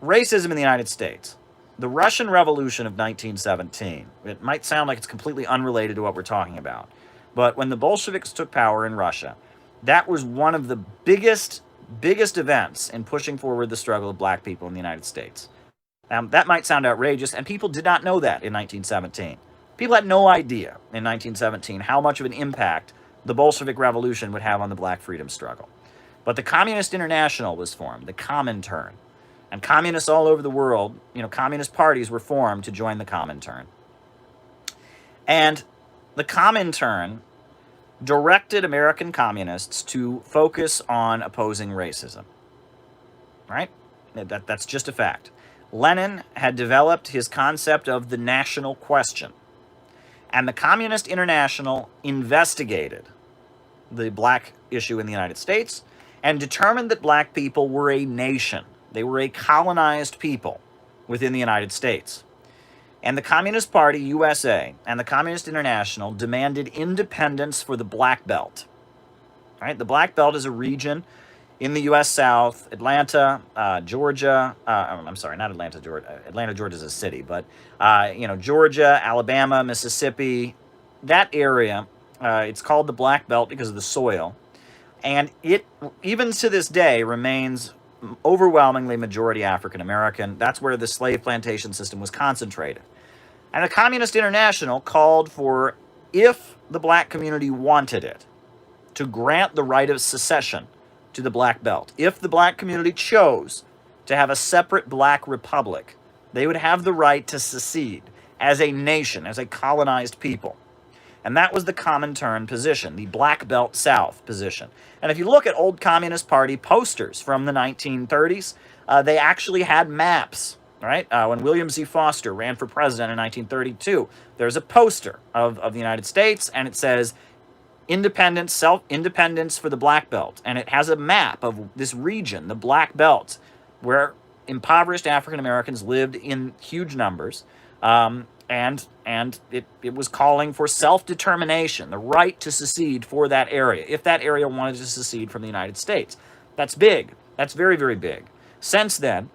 racism in the United States. The Russian Revolution of 1917, it might sound like it's completely unrelated to what we're talking about, but when the Bolsheviks took power in Russia, that was one of the biggest events in pushing forward the struggle of black people in the United States. That might sound outrageous, and people did not know that in 1917. People had no idea in 1917 how much of an impact the Bolshevik Revolution would have on the black freedom struggle. But the Communist International was formed, the Comintern. And communists all over the world, communist parties were formed to join the Comintern. And the Comintern directed American communists to focus on opposing racism. Right? That's just a fact. Lenin had developed his concept of the national question. And the Communist International investigated the black issue in the United States and determined that black people were a nation. They were a colonized people within the United States. And the Communist Party, USA, and the Communist International demanded independence for the Black Belt. Right? The Black Belt is a region in the U.S. South, Atlanta, Georgia. I'm sorry, not Atlanta, Georgia. Atlanta, Georgia is a city, but Georgia, Alabama, Mississippi, that area. It's called the Black Belt because of the soil, and it even to this day remains overwhelmingly majority African American. That's where the slave plantation system was concentrated. And the Communist International called for, if the black community wanted it, to grant the right of secession to the Black Belt. If the black community chose to have a separate black republic, they would have the right to secede as a nation, as a colonized people. And that was the Comintern position, the Black Belt South position. And if you look at old Communist Party posters from the 1930s, they actually had maps, right? When William Z. Foster ran for president in 1932, there's a poster of the United States, and it says, independence, self-independence for the Black Belt. And it has a map of this region, the Black Belt, where impoverished African Americans lived in huge numbers. And it was calling for self-determination, the right to secede for that area, if that area wanted to secede from the United States. That's big. That's very, very big. Since then,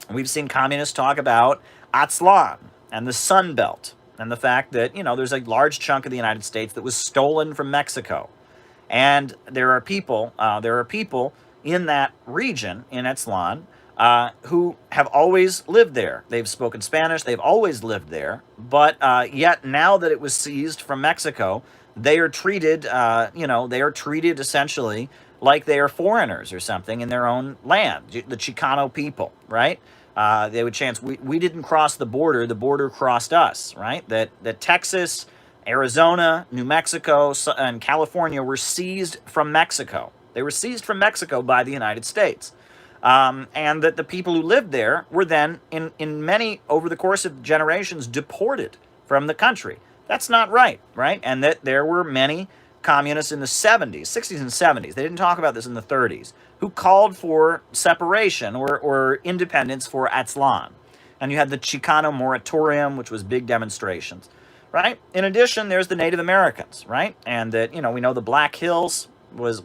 we've seen communists talk about Aztlan and the Sun Belt, and the fact that, there's a large chunk of the United States that was stolen from Mexico. And there are people in that region, in Aztlan, who have always lived there. They've spoken Spanish, they've always lived there, but yet now that it was seized from Mexico, they are treated, essentially like they are foreigners or something in their own land, the Chicano people, right? They would chant, we didn't cross the border crossed us, right? That Texas, Arizona, New Mexico, and California were seized from Mexico. They were seized from Mexico by the United States. And that the people who lived there were then, in many, over the course of generations, deported from the country. That's not right? And that there were many communists in the 70s, 60s and 70s, they didn't talk about this in the 30s, who called for separation or independence for Aztlan. And you had the Chicano moratorium, which was big demonstrations, right? In addition, there's the Native Americans, right? And that, we know the Black Hills was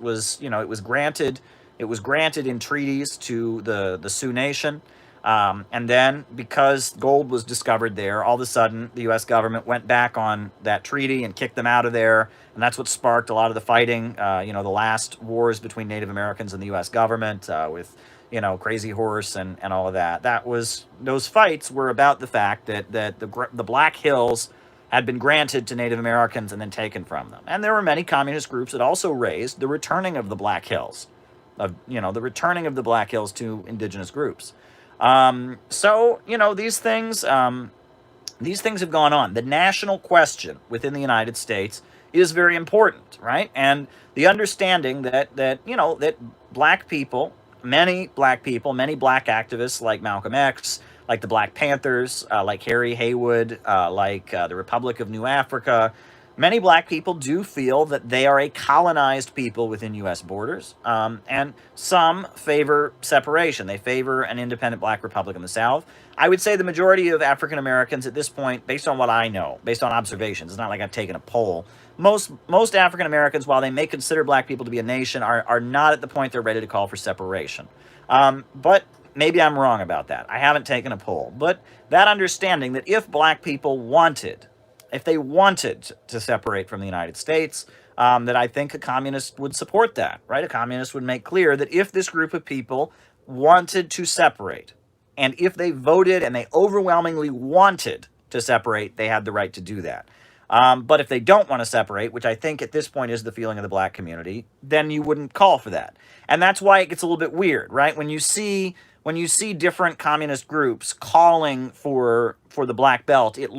it was granted in treaties to the Sioux Nation. And then, because gold was discovered there, all of a sudden, the U.S. government went back on that treaty and kicked them out of there. And that's what sparked a lot of the fighting, the last wars between Native Americans and the U.S. government with, Crazy Horse and all of that. Those fights were about the fact that the Black Hills had been granted to Native Americans and then taken from them. And there were many communist groups that also raised the returning of the Black Hills. The returning of the Black Hills to indigenous groups. These things have gone on. The national question within the United States is very important, right? And the understanding that black people, many black activists like Malcolm X, like the Black Panthers, like Harry Haywood, like the Republic of New Africa, many black people do feel that they are a colonized people within U.S. borders, and some favor separation. They favor an independent black republic in the South. I would say the majority of African Americans at this point, based on what I know, based on observations, it's not like I've taken a poll, most African Americans, while they may consider black people to be a nation, are not at the point they're ready to call for separation. But maybe I'm wrong about that. I haven't taken a poll. But that understanding that if black people wanted, if they wanted to separate from the United States, that I think a communist would support that, right? A communist would make clear that if this group of people wanted to separate, and if they voted and they overwhelmingly wanted to separate, they had the right to do that. But if they don't want to separate, which I think at this point is the feeling of the black community, then you wouldn't call for that. And that's why it gets a little bit weird, right? When you see different communist groups calling for the black belt, it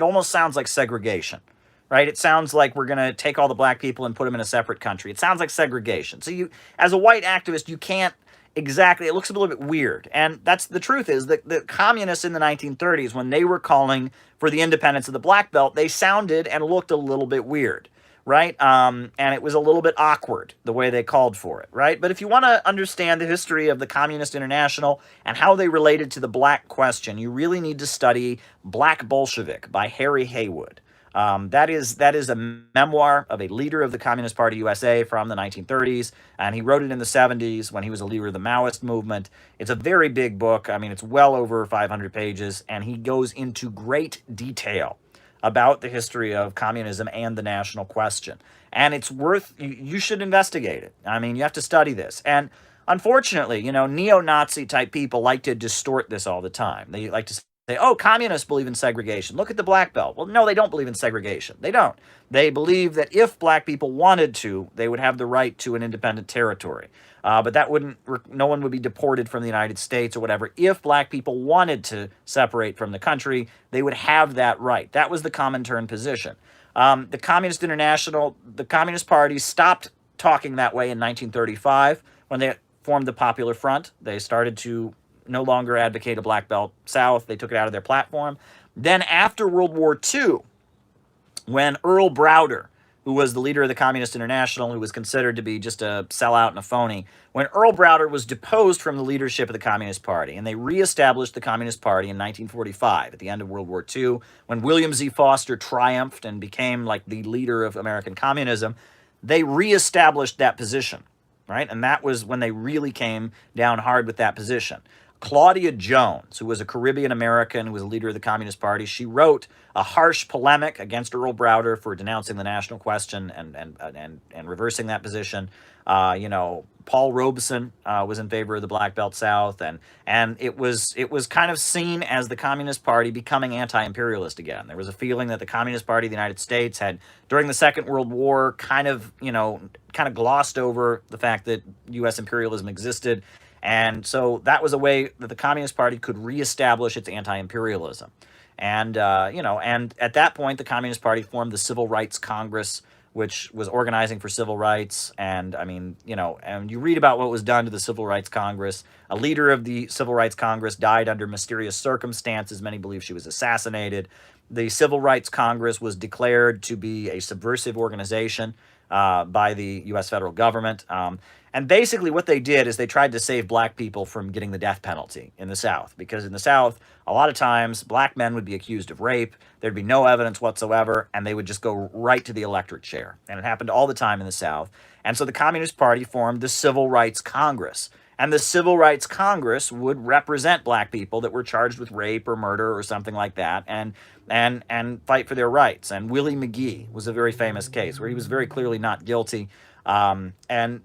almost sounds like segregation, right? It sounds like we're going to take all the black people and put them in a separate country. It sounds like segregation. So you, as a white activist, you can't exactly, it looks a little bit weird. And that's the truth is that the communists in the 1930s, when they were calling for the independence of the black belt, they sounded and looked a little bit weird, right? And it was a little bit awkward the way they called for it, right? But if you want to understand the history of the Communist International and how they related to the black question, you really need to study Black Bolshevik by Harry Haywood. That is a memoir of a leader of the Communist Party USA from the 1930s, and he wrote it in the 70s when he was a leader of the Maoist movement. It's a very big book. I mean, it's well over 500 pages, and he goes into great detail about the history of communism and the national question. And it's worth, you should investigate it. I mean, you have to study this. And unfortunately, neo-Nazi type people like to distort this all the time. They like to say, oh, communists believe in segregation. Look at the black belt. Well, no, they don't believe in segregation. They don't. They believe that if black people wanted to, they would have the right to an independent territory. But no one would be deported from the United States or whatever. If black people wanted to separate from the country, they would have that right. That was the Comintern position. The Communist International, the Communist Party stopped talking that way in 1935 when they formed the Popular Front. They started to no longer advocate a black belt South. They took it out of their platform. Then after World War II, when Earl Browder, who was the leader of the Communist International, who was considered to be just a sellout and a phony, when Earl Browder was deposed from the leadership of the Communist Party, and they reestablished the Communist Party in 1945 at the end of World War II, when William Z. Foster triumphed and became like the leader of American communism, they reestablished that position, right? And that was when they really came down hard with that position. Claudia Jones, who was a Caribbean American who was a leader of the Communist Party, she wrote a harsh polemic against Earl Browder for denouncing the national question and reversing that position. Paul Robeson was in favor of the Black Belt South, and it was kind of seen as the Communist Party becoming anti-imperialist again. There was a feeling that the Communist Party of the United States had, during the Second World War, kind of glossed over the fact that U.S. imperialism existed. And so that was a way that the Communist Party could reestablish its anti-imperialism. And at that point, the Communist Party formed the Civil Rights Congress, which was organizing for civil rights. And and you read about what was done to the Civil Rights Congress. A leader of the Civil Rights Congress died under mysterious circumstances. Many believe she was assassinated. The Civil Rights Congress was declared to be a subversive organization by the U.S. federal government. And basically what they did is they tried to save black people from getting the death penalty in the South. Because in the South, a lot of times, black men would be accused of rape. There'd be no evidence whatsoever, and they would just go right to the electric chair. And it happened all the time in the South. And so the Communist Party formed the Civil Rights Congress. And the Civil Rights Congress would represent black people that were charged with rape or murder or something like that and fight for their rights. And Willie McGee was a very famous case where he was very clearly not guilty. And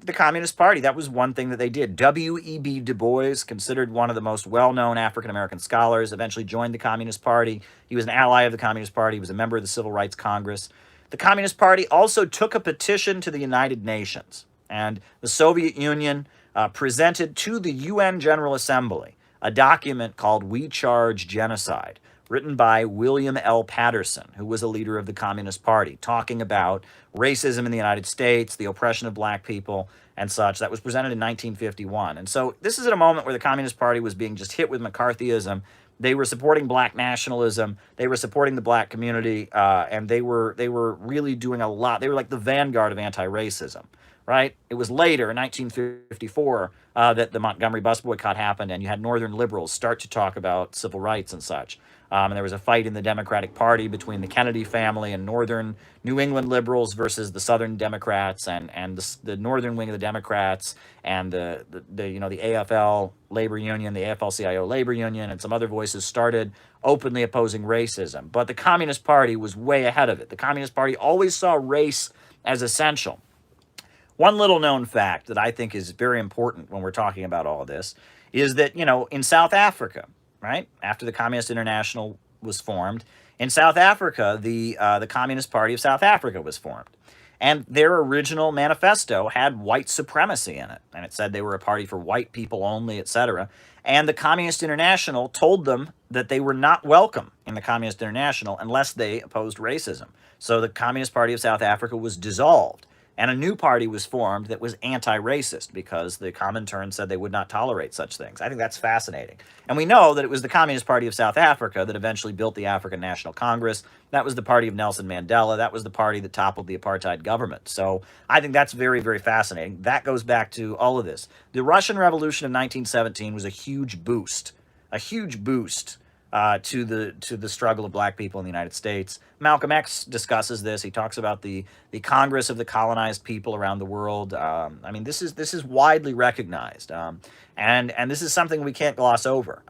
the Communist Party, that was one thing that they did. W.E.B. Du Bois, considered one of the most well-known African-American scholars, eventually joined the Communist Party. He was an ally of the Communist Party. He was a member of the Civil Rights Congress. The Communist Party also took a petition to the United Nations, and the Soviet Union presented to the UN General Assembly a document called We Charge Genocide, written by William L. Patterson, who was a leader of the Communist Party, talking about racism in the United States, the oppression of black people, and such. That was presented in 1951. And so this is at a moment where the Communist Party was being just hit with McCarthyism. They were supporting black nationalism. They were supporting the black community, and they were really doing a lot. They were like the vanguard of anti-racism, right? It was later, in 1954, that the Montgomery bus boycott happened, and you had Northern liberals start to talk about civil rights and such. And there was a fight in the Democratic Party between the Kennedy family and Northern New England liberals versus the Southern Democrats, and the Northern wing of the Democrats, and the AFL labor union, the AFL-CIO labor union, and some other voices started openly opposing racism. But the Communist Party was way ahead of it. The Communist Party always saw race as essential. One little known fact that I think is very important when we're talking about all of this is that, in South Africa, right, after the Communist International was formed, in South Africa, the Communist Party of South Africa was formed. And their original manifesto had white supremacy in it. And it said they were a party for white people only, etc. And the Communist International told them that they were not welcome in the Communist International unless they opposed racism. So the Communist Party of South Africa was dissolved. And a new party was formed that was anti-racist because the Comintern said they would not tolerate such things. I think that's fascinating. And we know that it was the Communist Party of South Africa that eventually built the African National Congress. That was the party of Nelson Mandela. That was the party that toppled the apartheid government. So I think that's very, very fascinating. That goes back to all of this. The Russian Revolution of 1917 was a huge boost to the struggle of black people in the United States. Malcolm X discusses this. He talks about the Congress of the colonized people around the world. This is widely recognized, and this is something we can't gloss over.